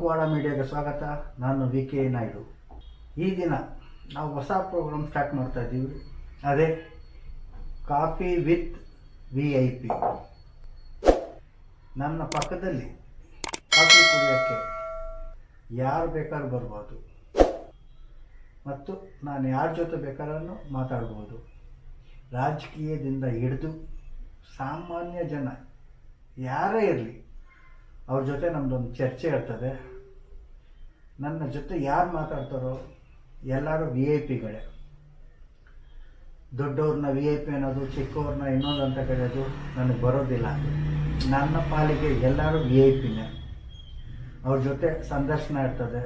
ಮುಖವಾಡ ಮೀಡಿಯಾಗೆ ಸ್ವಾಗತ. ನಾನು ವಿ.ಕೆ. ನಾಯ್ಡು. ಈ ದಿನ ನಾವು ಹೊಸ ಪ್ರೋಗ್ರಾಮ್ ಸ್ಟಾರ್ಟ್ ಮಾಡ್ತಾ ಇದ್ದೀವಿ. ಅದೇ ಕಾಫಿ ವಿತ್ VIP. ನನ್ನ ಪಕ್ಕದಲ್ಲಿ ಕಾಫಿ ಕುಡಿಯೋಕ್ಕೆ ಯಾರು ಬೇಕಾದ್ರೂ ಬರ್ಬೋದು ಮತ್ತು ನಾನು ಯಾರ ಜೊತೆ ಬೇಕಾದ್ರೂ ಮಾತಾಡ್ಬೋದು. ರಾಜಕೀಯದಿಂದ ಹಿಡಿದು ಸಾಮಾನ್ಯ ಜನ ಯಾರೇ ಇರಲಿ ಅವ್ರ ಜೊತೆ ನಮ್ಮದೊಂದು ಚರ್ಚೆ ಇರ್ತದೆ. ನನ್ನ ಜೊತೆ ಯಾರು ಮಾತಾಡ್ತಾರೋ ಎಲ್ಲರೂ VIP ಗಳೇ. ದೊಡ್ಡವ್ರನ್ನ VIP ಅನ್ನೋದು, ಚಿಕ್ಕವ್ರನ್ನ ಇನ್ನೊಂದು ಅಂತ ಕರೆಯೋದು ನನಗೆ ಬರೋದಿಲ್ಲ. ನನ್ನ ಪಾಲಿಗೆ ಎಲ್ಲರೂ VIP ನೇ. ಅವ್ರ ಜೊತೆ ಸಂದರ್ಶನ ಇರ್ತದೆ.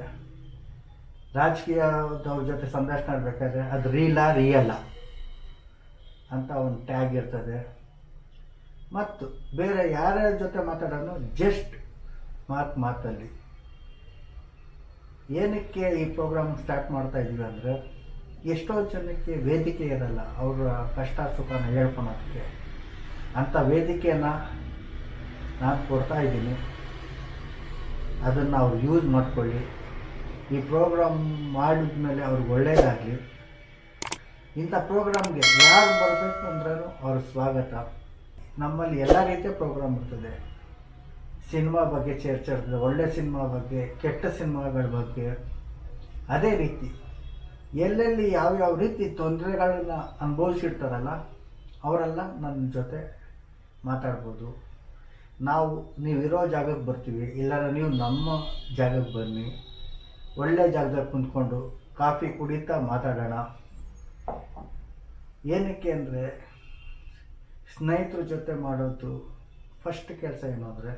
ರಾಜಕೀಯದವ್ರ ಜೊತೆ ಸಂದರ್ಶನ ಇರಬೇಕಾದ್ರೆ ಅದು ರಿಯಲ್ಲ ಅಂತ ಒಂದು ಟ್ಯಾಗ್ ಇರ್ತದೆ. ಮತ್ತು ಬೇರೆ ಯಾರ್ಯಾರ ಜೊತೆ ಮಾತಾಡೋನು ಜಸ್ಟ್ ಮಾತಲ್ಲಿ. ಏನಕ್ಕೆ ಈ ಪ್ರೋಗ್ರಾಮ್ ಸ್ಟಾರ್ಟ್ ಮಾಡ್ತಾ ಇದ್ದೀವಿ ಅಂದರೆ, ಎಷ್ಟೋ ಜನಕ್ಕೆ ವೇದಿಕೆ ಇರಲ್ಲ ಅವರ ಕಷ್ಟ ಸುಖನ ಹೇಳ್ಕೊಳೋದಕ್ಕೆ. ಅಂಥ ವೇದಿಕೆಯನ್ನು ನಾನು ಕೊಡ್ತಾ ಇದ್ದೀನಿ. ಅದನ್ನು ಅವ್ರು ಯೂಸ್ ಮಾಡ್ಕೊಳ್ಳಿ. ಈ ಪ್ರೋಗ್ರಾಮ್ ಮಾಡಿದ ಮೇಲೆ ಅವ್ರಿಗೆ ಒಳ್ಳೆಯದಾಗಲಿ. ಇಂಥ ಪ್ರೋಗ್ರಾಮ್ಗೆ ಯಾರು ಬರಬೇಕು ಅಂದ್ರೂ ಅವ್ರ ಸ್ವಾಗತ. ನಮ್ಮಲ್ಲಿ ಎಲ್ಲ ರೀತಿಯ ಪ್ರೋಗ್ರಾಮ್ ಇರ್ತದೆ. ಸಿನಿಮಾ ಬಗ್ಗೆ ಚರ್ಚೆ ಇರ್ತದೆ, ಒಳ್ಳೆ ಸಿನಿಮಾ ಬಗ್ಗೆ, ಕೆಟ್ಟ ಸಿನಿಮಾಗಳ ಬಗ್ಗೆ. ಅದೇ ರೀತಿ ಎಲ್ಲೆಲ್ಲಿ ಯಾವ್ಯಾವ ರೀತಿ ತೊಂದರೆಗಳನ್ನ ಅನುಭವಿಸಿರ್ತಾರಲ್ಲ ಅವರೆಲ್ಲ ನನ್ನ ಜೊತೆ ಮಾತಾಡ್ಬೋದು. ನೀವಿರೋ ಜಾಗಕ್ಕೆ ಬರ್ತೀವಿ, ಇಲ್ಲಾರ ನೀವು ನಮ್ಮ ಜಾಗಕ್ಕೆ ಬನ್ನಿ. ಒಳ್ಳೆ ಜಾಗದಲ್ಲಿ ಕುಂತ್ಕೊಂಡು ಕಾಫಿ ಕುಡಿತಾ ಮಾತಾಡೋಣ. ಏನಕ್ಕೆ ಅಂದರೆ, ಸ್ನೇಹಿತರ ಜೊತೆ ಮಾಡೋದು ಫಸ್ಟ್ ಕೆಲಸ ಏನು ಅಂದರೆ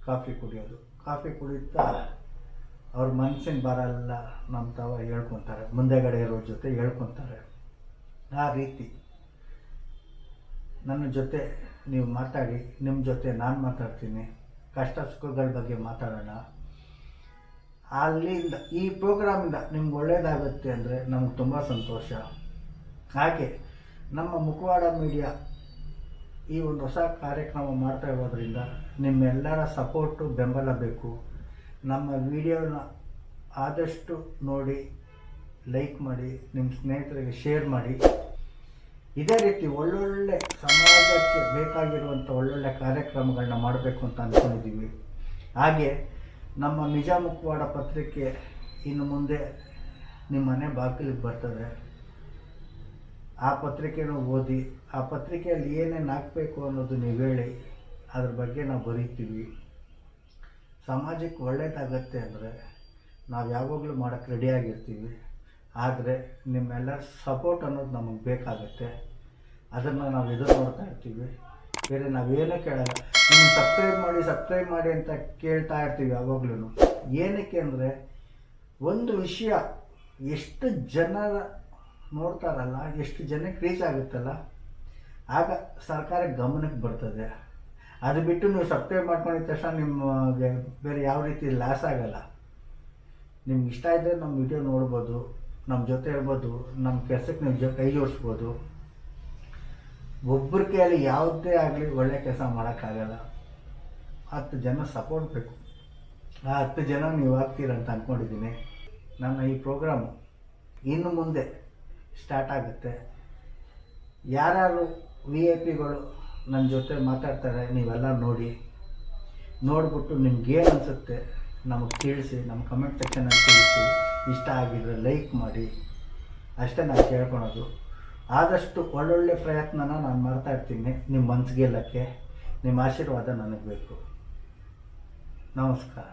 ಕಾಫಿ ಕುಡಿಯೋದು. ಕಾಫಿ ಕುಡಿತಾ ಅವ್ರ ಮನಸ್ಸಿನ ಭಾರ ಎಲ್ಲ ನಮ್ಮ ತಾವ ಹೇಳ್ಕೊತಾರೆ, ಮುಂದೆಗಡೆ ಇರೋ ಜೊತೆ ಹೇಳ್ಕೊತಾರೆ. ಆ ರೀತಿ ನನ್ನ ಜೊತೆ ನೀವು ಮಾತಾಡಿ, ನಿಮ್ಮ ಜೊತೆ ನಾನು ಮಾತಾಡ್ತೀನಿ. ಕಷ್ಟ ಸುಖಗಳ ಬಗ್ಗೆ ಮಾತಾಡೋಣ. ಅಲ್ಲಿಂದ ಈ ಪ್ರೋಗ್ರಾಮಿಂದ ನಿಮ್ಗೆ ಒಳ್ಳೆಯದಾಗುತ್ತೆ ಅಂದರೆ ನಮ್ಗೆ ತುಂಬ ಸಂತೋಷ. ಹಾಗೆ ನಮ್ಮ ಮುಖವಾಡ ಮೀಡಿಯಾ ಈ ಒಂದು ಹೊಸ ಕಾರ್ಯಕ್ರಮ ಮಾಡ್ತಾ ಇರೋದ್ರಿಂದ ನಿಮ್ಮೆಲ್ಲರ ಸಪೋರ್ಟು, ಬೆಂಬಲ ಬೇಕು. ನಮ್ಮ ವಿಡಿಯೋನ ಆದಷ್ಟು ನೋಡಿ, ಲೈಕ್ ಮಾಡಿ, ನಿಮ್ಮ ಸ್ನೇಹಿತರಿಗೆ ಶೇರ್ ಮಾಡಿ. ಇದೇ ರೀತಿ ಒಳ್ಳೊಳ್ಳೆ ಸಮಾಜಕ್ಕೆ ಬೇಕಾಗಿರುವಂಥ ಒಳ್ಳೊಳ್ಳೆ ಕಾರ್ಯಕ್ರಮಗಳನ್ನ ಮಾಡಬೇಕು ಅಂತ ಅಂದ್ಕೊಂಡಿದ್ದೀವಿ. ಹಾಗೆ ನಮ್ಮ ನಿಜ ಮುಖವಾಡ ಪತ್ರಿಕೆ ಇನ್ನು ಮುಂದೆ ನಿಮ್ಮ ಮನೆ ಬಾಗಿಲಿಗೆ ಬರ್ತದೆ. ಆ ಪತ್ರಿಕೆನೂ ಓದಿ, ಆ ಪತ್ರಿಕೆಯಲ್ಲಿ ಏನೇನು ಹಾಕಬೇಕು ಅನ್ನೋದು ನೀವು ಹೇಳಿ, ಅದ್ರ ಬಗ್ಗೆ ನಾವು ಬರೀತೀವಿ. ಸಮಾಜಕ್ಕೆ ಒಳ್ಳೆಯದಾಗತ್ತೆ ಅಂದರೆ ನಾವು ಯಾವಾಗಲೂ ಮಾಡೋಕ್ಕೆ ರೆಡಿಯಾಗಿರ್ತೀವಿ. ಆದರೆ ನಿಮ್ಮೆಲ್ಲರ ಸಪೋರ್ಟ್ ಅನ್ನೋದು ನಮಗೆ ಬೇಕಾಗುತ್ತೆ. ಅದನ್ನು ನಾವು ಎದುರು ನೋಡ್ತಾ ಇರ್ತೀವಿ. ಬೇರೆ ನಾವೇನೂ ಕೇಳಲ್ಲ. ನಿಮಗೆ ಸಬ್ಸ್ಕ್ರೈಬ್ ಮಾಡಿ ಅಂತ ಕೇಳ್ತಾ ಇರ್ತೀವಿ ಯಾವಾಗಲೂ. ಏನಕ್ಕೆ ಅಂದರೆ, ಒಂದು ವಿಷಯ ಎಷ್ಟು ಜನರ ನೋಡ್ತಾರಲ್ಲ, ಎಷ್ಟು ಜನಕ್ಕೆ ರೀಚ್ ಆಗುತ್ತಲ್ಲ, ಆಗ ಸರ್ಕಾರ ಗಮನಕ್ಕೆ ಬರ್ತದೆ. ಅದು ಬಿಟ್ಟು ನೀವು ಸಬ್ಸ್ಕ್ರೈಬ್ ಮಾಡ್ಕೊಂಡಿದ್ದ ತಕ್ಷಣ ನಿಮಗೆ ಬೇರೆ ಯಾವ ರೀತಿ ಲಾಸ್ ಆಗಲ್ಲ. ನಿಮ್ಗೆ ಇಷ್ಟ ಇದ್ದರೆ ನಮ್ಮ ವಿಡಿಯೋ ನೋಡ್ಬೋದು, ನಮ್ಮ ಜೊತೆ ಇರ್ಬೋದು, ನಮ್ಮ ಕೆಲಸಕ್ಕೆ ನೀವು ಕೈ ಜೋಡಿಸ್ಬೋದು. ಒಬ್ಬರ ಕೈಯಲ್ಲಿ ಯಾವುದೇ ಆಗಲಿ ಒಳ್ಳೆ ಕೆಲಸ ಮಾಡೋಕ್ಕಾಗಲ್ಲ. 10 ಜನ ಸಪೋರ್ಟ್ ಬೇಕು. ಆ 10 ಜನ ನೀವು ಆಗ್ತೀರಂತ ಅಂದ್ಕೊಂಡಿದ್ದೀನಿ. ನನ್ನ ಈ ಪ್ರೋಗ್ರಾಮು ಇನ್ನು ಮುಂದೆ ಸ್ಟಾರ್ಟ್ ಆಗುತ್ತೆ. ಯಾರ್ಯಾರು VIP ಗಳು ನನ್ನ ಜೊತೆ ಮಾತಾಡ್ತಾರೆ ನೀವೆಲ್ಲ ನೋಡಿಬಿಟ್ಟು ನಿಮ್ಗೇನು ಅನಿಸುತ್ತೆ ನಮಗೆ ತಿಳಿಸಿ, ನಮ್ಮ ಕಮೆಂಟ್ ಸೆಕ್ಷನಲ್ಲಿ ತಿಳಿಸಿ. ಇಷ್ಟ ಆಗಿದ್ರೆ ಲೈಕ್ ಮಾಡಿ. ಅಷ್ಟೇ ನಾನು ಕೇಳ್ಕೊಳೋದು. ಆದಷ್ಟು ಒಳ್ಳೊಳ್ಳೆ ಪ್ರಯತ್ನನ ನಾನು ಮಾಡ್ತಾ ಇರ್ತೀನಿ ನಿಮ್ಮ ಮನಸ್ಸು ಗೆಲ್ಲಕ್ಕೆ. ನಿಮ್ಮ ಆಶೀರ್ವಾದ ನನಗೆ ಬೇಕು. ನಮಸ್ಕಾರ.